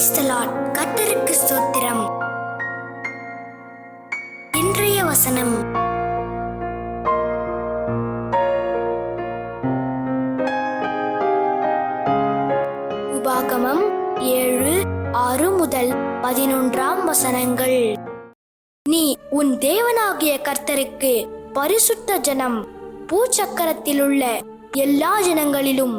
Praise the Lord. கர்த்தருக்கு ஸ்தோத்திரம். இன்றைய வசனம், உபாகமம் 7:6-11 வசனங்கள். நீ உன் தேவனாகிய கர்த்தருக்கு பரிசுத்த ஜனம், பூச்சக்கரத்திலுள்ள எல்லா ஜனங்களிலும்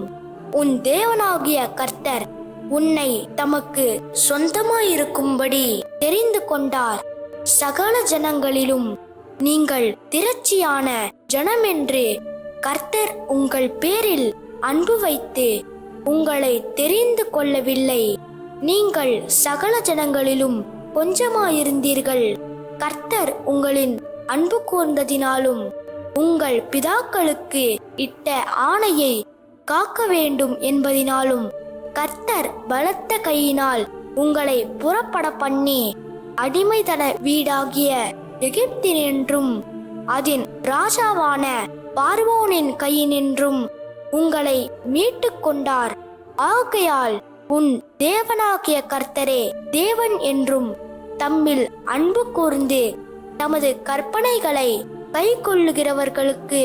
உன் தேவனாகிய கர்த்தர் உன்னை தமக்கு சொந்தமாயிருக்கும்படி தெரிந்து கொண்டார். சகல ஜனங்களிலும் நீங்கள் திரட்சியான ஜனமென்று கர்த்தர் உங்கள் பேரில் அன்பு வைத்து உங்களை தெரிந்து கொள்ளவில்லை. நீங்கள் சகல ஜனங்களிலும் கொஞ்சமாயிருந்தீர்கள். கர்த்தர் உங்களின் அன்பு கூர்ந்ததினாலும் உங்கள் பிதாக்களுக்கு இட்ட ஆணையை காக்க வேண்டும் என்பதினாலும் கர்த்தர் பலத்த கையினால் உங்களை புறப்பட பண்ணி அடிமைத்தன வீடாகிய எகிப்தினின்றும் அதன் ராஜாவான பார்வோனின் கையினின்றும் உங்களை மீட்டு கொண்டார். ஆகையால் உன் தேவனாகிய கர்த்தரே தேவன் என்றும், தம்மில் அன்பு கூர்ந்து தமது கற்பனைகளை கை கொள்ளுகிறவர்களுக்கு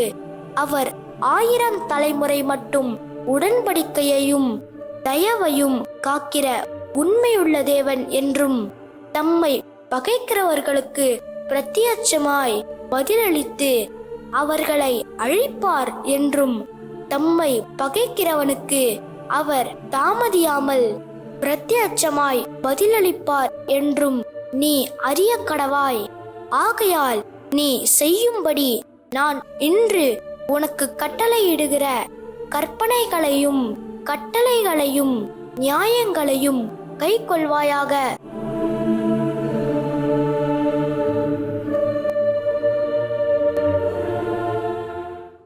அவர் 1000 தலைமுறை மட்டும் உடன்படிக்கையையும் தயவையும் காக்கிற உண்மையுள்ள தேவன் என்றும், தம்மை பகைக்கிறவர்களுக்கு பிரத்யட்சமாய் பதிலளித்து அவர்களை அழிப்பார் என்றும், தம்மை பகைக்கிறவனுக்கு அவர் தாமதியாமல் பிரத்யட்சமாய் பதிலளிப்பார் என்றும் நீ அறிய கடவாய். ஆகையால் நீ செய்யும்படி நான் இன்று உனக்கு கட்டளையிடுகிற கற்பனைகளையும் கட்டளைகளையும் நியாயங்களையும் கை கொள்வாயாக.